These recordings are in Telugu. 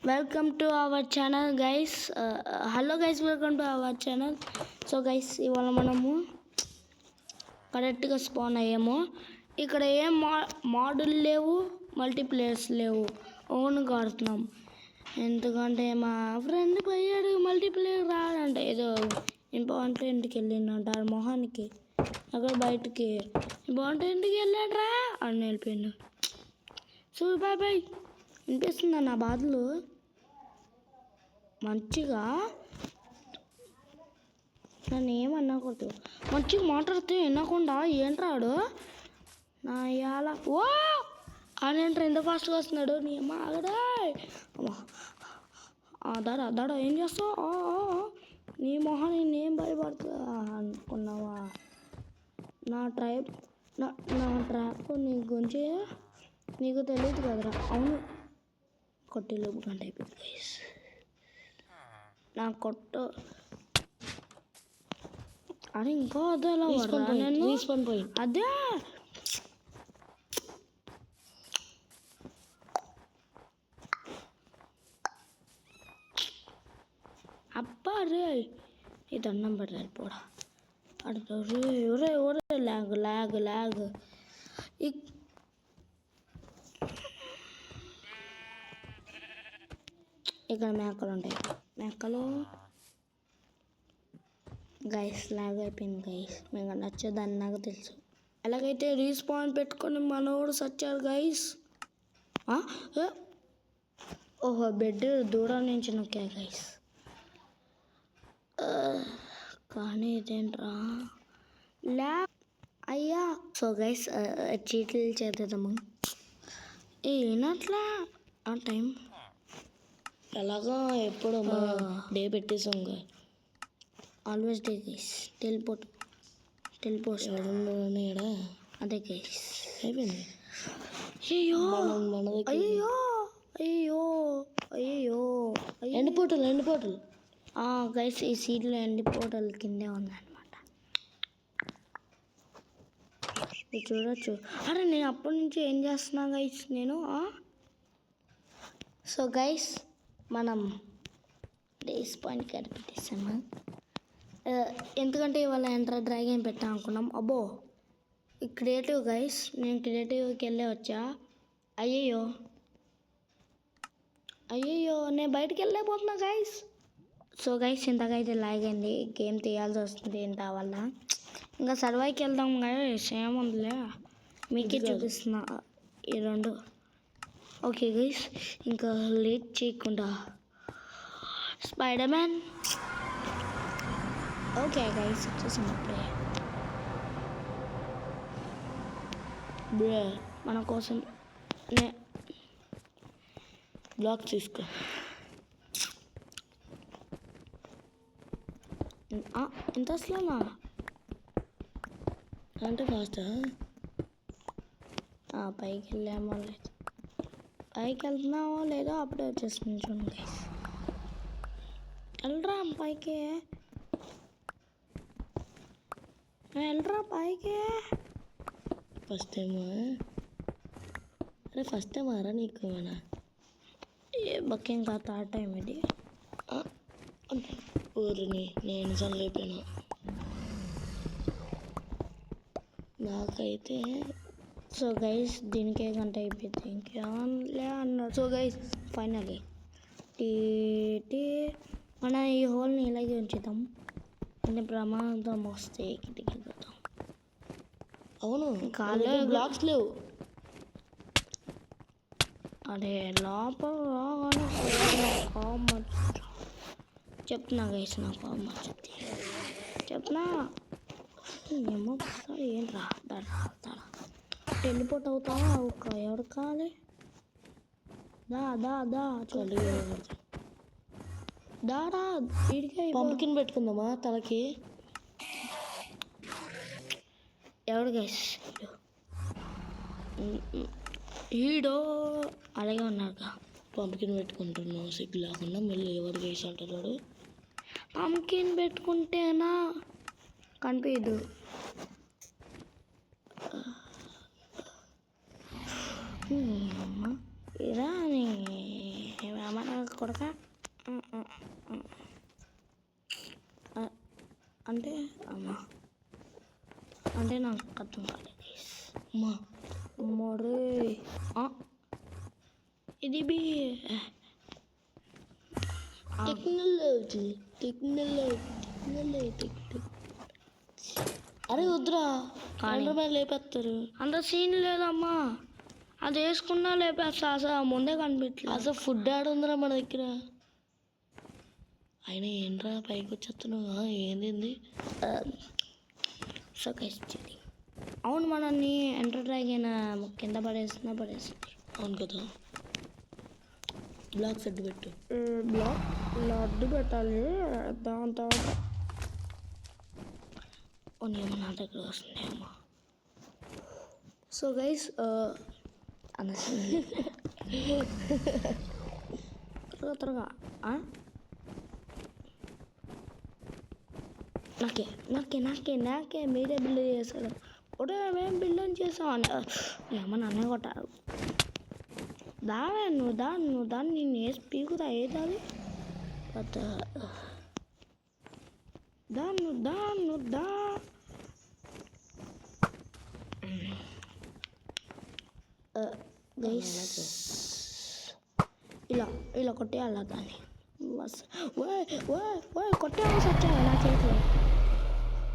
Welcome to our channel guys. Hello guys, welcome to our channel. So guys, ఇవాళ మనము కరెక్ట్గా స్పాన్ అయ్యాము. ఇక్కడ ఏం మోడల్ లేవు, మల్టీప్లేయర్స్ లేవు, ఓన్గా ఆడుతున్నాం. ఎందుకంటే మా ఫ్రెండ్ పోయాడు మల్టీప్లేయర్ రాడంటే, ఏదో ఇంపార్టెంట్కి వెళ్ళిందంట మొహానికి. అక్కడ బయటికి ఇంపార్టెంట్కి వెళ్ళాడు రా అని వెళ్ళిపోయాడు. So bye bye. వినిపిస్తుందా నా బాధలు? మంచిగా నన్ను ఏమన్నాకూడదు, మంచిగా మాట్లాడితే వినకుండా ఏంట్రాడు నా ఇవాళ ఓ అని ఏంట్రా ఎంత ఫాస్ట్గా వస్తున్నాడు. నీ అమ్మ ఆగడా దాడా ఏం చేస్తావు? నీ మొహం నేనేం భయపడుతుందా అనుకున్నావా? నా ట్రాప్ నీ గురించి నీకు తెలియదు కదరా. అవును, కొట్టేలోపు గంట అయిపోయింది గైస్. నా కొట్టు అని ఇంకో అదే అదే అబ్బా రే ఈ దండం పడ్డారు పోడా. ఒరే ఒరే లాగ్ లాగ్ లాగ్. ఇక్కడ మేకలు ఉంటాయి. మేకలు గైస్ లాగ్ అయిపోయింది గైస్. మీకు నచ్చదని నాకు తెలుసు. ఎలాగైతే రీస్పాన్ పెట్టుకొని మనోడు సచ్చారు గైస్. ఓహో, బెడ్ దూరం నుంచి నొక్కా గైస్. కానీ ఇదేంట్రా అయ్యా. సో గైస్, చీట్లు చేద్దాము. ఏనట్లా ఆ టైం ఎలాగా ఎప్పుడు డే పెట్టేసాం. Always day guys. టెలిపోర్ట్ అదే గైస్ అయిపోయింది. అయ్యో అయ్యో అయ్యో అయ్యో ఎండిపోటలు గైస్, ఈ సీట్లో ఎండిపోటలు కిందే ఉందన్నమాట. చూడొచ్చు. అరే నేను అప్పటి నుంచి ఏం చేస్తున్నా గైస్ నేను. సో గైస్, మనం రేస్ పాయింట్ కాడ పెట్టేసాము. ఎందుకంటే ఇవాళ ఎంట్రా డ్రాగన్ పెట్టాం అనుకున్నాం. అబ్బో, క్రియేటివ్ గైస్. నేను క్రియేటివ్కి వెళ్ళే వచ్చా. అయ్యయ్యో నేను బయటికి వెళ్ళలేకపోతున్నా గైస్. సో గైస్, ఇంతకైతే లాగ్ అయింది. గేమ్ తీయాల్సి వస్తుంది ఇంత వల్ల. ఇంకా సర్వైకి వెళ్దాం గైస్. ఏముందిలే, మీకే చూపిస్తున్నా ఈ రెండు. ఓకే గైస్, ఇంకా లేట్ చేయకుండా స్పైడర్ మ్యాన్. ఓకే గైస్, వచ్చేసాం అప్పుడే. మన కోసం బ్లాక్ తీసుకో. ఇంత అసలు అంటే ఫాస్టా? పైకి వెళ్ళామో లేదు, పైకి వెళ్తున్నామో లేదో అప్పుడే వచ్చేస్తుంది చూడండి గైస్. వెళ్ళరా పైకి, వెళ్ళరా పైకి. ఫస్ట్ టైమా? అరే ఫస్ట్ టైం ఆరా నీకు? మన బక్కింగ్ కాదు, థర్డ్ టైం ఇది. ఊరిని నేను చల్లిపోయాను. నాకైతే సో గైస్, దీనికే గంట అయిపోయింది. ఇంకేమలే అన్నారు. సో గైస్, ఫైనలీ మన ఈ హోల్ని ఇలాగే ఉంచుతాం. అంటే ప్రమాదం వస్తే కిటికీ వెళ్ళిపోతాం. అవును, కాలే బ్లాక్స్ లేవు. అదే లోపల చెప్తున్నా గైస్, నా కోపం వచ్చింది చెప్తున్నా. ఏమో ఏం రా వెళ్ళిపోట్ అవుతావా? ఎవరు కావాలి? దాడా వీడికి పంపుకిన్ పెట్టుకుందామా తలకి? ఎవడు గైస్ ఈడో అలాగే ఉన్నాడుగా. పంపుకిన్ పెట్టుకుంటున్నావు సిగ్గు లేకుండా. మళ్ళీ ఎవరు గైస్ అంటున్నాడు? పంపుకిన్ పెట్టుకుంటేనా కనిపించదు. ఇరా ఏమన్నా కొడక అంటే అమ్మా అంటే నాకు అర్థం కాలేదు అమ్మా మరే ఇది బి టెక్నాలజీ అరే వద్దురా కాండ్రమైన లేపేస్తారు. అంత సీన్ లేదమ్మా, అది వేసుకున్నా లేపేస్తా. అసలు ముందే కనిపించలేదు. అసలు ఫుడ్ ఆడ ఉందిరా మన దగ్గర. ఆయన ఏంట్రా పైకి వచ్చేస్తున్నావు? ఏంది సో అవును, మనల్ని ఎంటర్ డ్రాగన్ కింద పడేస్తుంది. అవును కదా, బ్లాక్ సెట్ పెట్టు. బ్లాక్ అడ్డు పెట్టాలి. దాని తర్వాత నా దగ్గర వస్తున్నాయమ్మా. సో గైస్ త్వరగా నాకే మీరే బిల్డ్ చేశాడు. ఒకటే మేము బిల్డ్ చేసామని ఏమన్నా అన్నీ కొట్టారు. నువ్వు దాన్ని నేను వేసి పీకుతా. ఏదాది దా గైస్ ఇలా కొట్టేయాల దాన్ని. కొట్టేయాల్సి వచ్చాయి నా చేతిలో.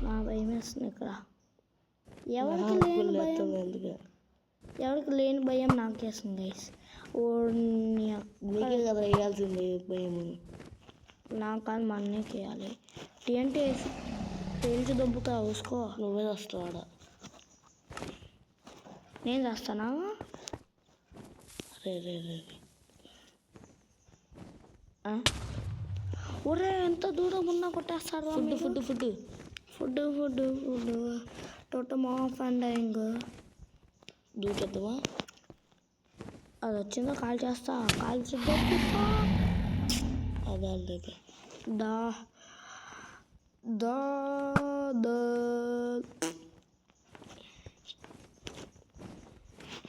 నా భయం వేస్తుంది ఇక్కడ. ఎవరికి లేని భయం నాకేస్తుంది గైస్. నీకే కదా వేయాల్సింది భయం. నాకు కాదు, మా అన్నయ్యకి వేయాలి. టీఎన్టీ వేసి పేల్చి దొబ్బుతా. చూసుకో, నువ్వే వస్తావు ఆడ. నేను చేస్తానా? రే ఒరే, ఎంత దూరం ఉన్నా కొట్టేస్తారు. ఫుడ్ టోటమ్ ఆఫ్ అండ్ డైయింగ్. దూకేద్దామా? అది వచ్చిందో కాల్ చేస్తా. కాల్చి అదే దా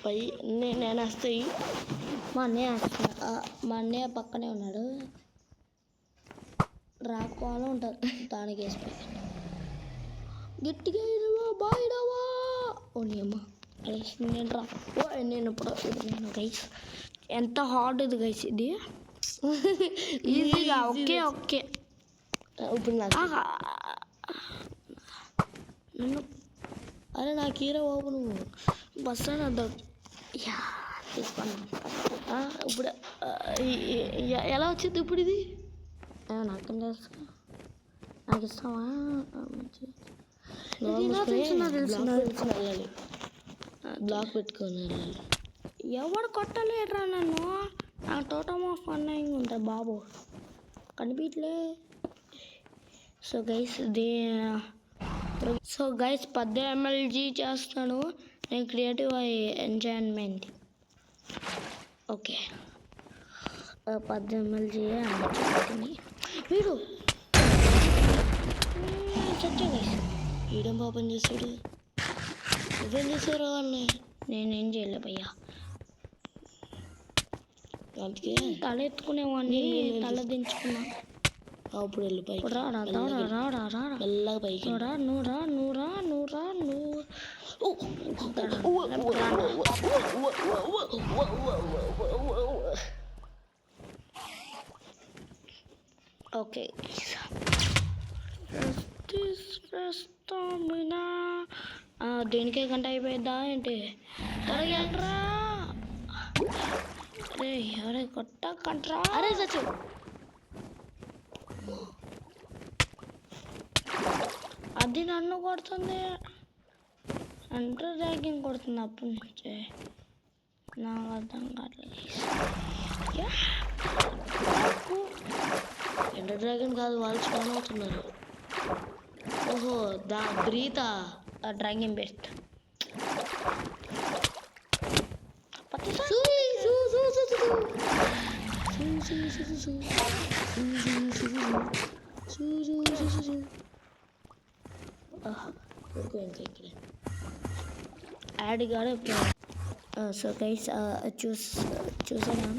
పై నేను వస్తాయి. మా అన్నయ్య పక్కనే ఉన్నాడు. రాకపోవాలో ఉంటుంది దానికి వేసిపోయి. గట్టిగా బాయిడావా. ఓని అమ్మ నేను రా. నేను ఇప్పుడు గైస్ ఎంత హార్డ్ ఇది గైస్. ఇది ఈజీగా ఓకే ఇప్పుడు నన్ను అరే నా కీర బాబు నువ్వు బస్ తీసుకున్నాను. ఇప్పుడు ఎలా వచ్చింది ఇప్పుడు ఇది? నాకేం చేస్తా? నాకు ఇస్తావా? వెళ్ళాలి, బ్లాక్ పెట్టుకొని వెళ్ళాలి. ఎవడు కొట్టలేడురా నన్ను. నాకు టోటమ్ ఆఫ్ అన్నయింగ్ ఉంటుంది బాబు, కనిపించలే. సో గైస్ 10 mlg చేస్తాను నేను. Creative enjoyment. ఓకే 10 mlg వీడు చచ్చా గైస్. ఈడం పాపం చేస్తాడు. నువ్వేం చేసావు వాళ్ళని? నేనేం చేయలే భయ్యా. అందుకే తల ఎత్తుకునేవాడిని, తల దించుకున్నా. అప్పుడు వెళ్ళి పైకి రాడా మెల్లగా పైకి నువ్వు ఓకే. దేనికే గంట అయిపోయిద్దా ఏంటి? త్వరగా అరే ఎవరే కొట్టకంట్రా. అరే సచ్చు అది నన్ను కొడుతుంది. ఎంటర్ డ్రాగన్ కొడుతుంది అప్పటి నుంచి. నాకు అర్థం కావట్లేదు. ఎంటర్ డ్రాగన్ కాదు, వాళ్ళు స్పాన్ అవుతున్నారు. ఓహో బ్రీతా డ్రాగన్ బెస్ట్. యాడ్ గారు సో గైస్ చూసాను.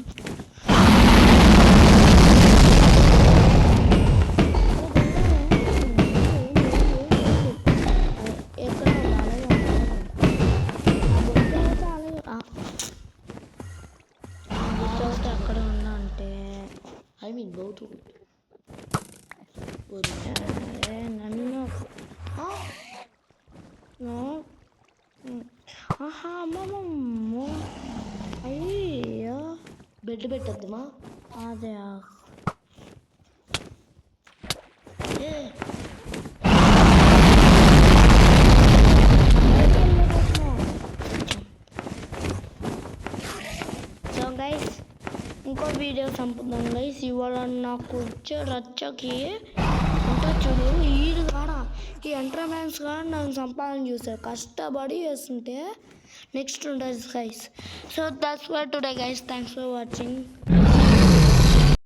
మీన్ బౌత్ అరే నన్ను ఆహా అమ్మమ్మ అయ్యో బెడ్ పెట్టద్దుమా అదే ఏ సో గైస్ ఇంకో వీడియో చంపుదాం గైస్. ఇవాళ నాకు వచ్చే రచ్చకి అంతా చూడు ఈడు కాడ ఈ ఎంట్రమెన్స్ కాడ నన్ను సంపాదన చూసారు కష్టపడి చేస్తుంటే నెక్స్ట్ ఉంటుంది guys. So that's for today guys. Thanks for watching.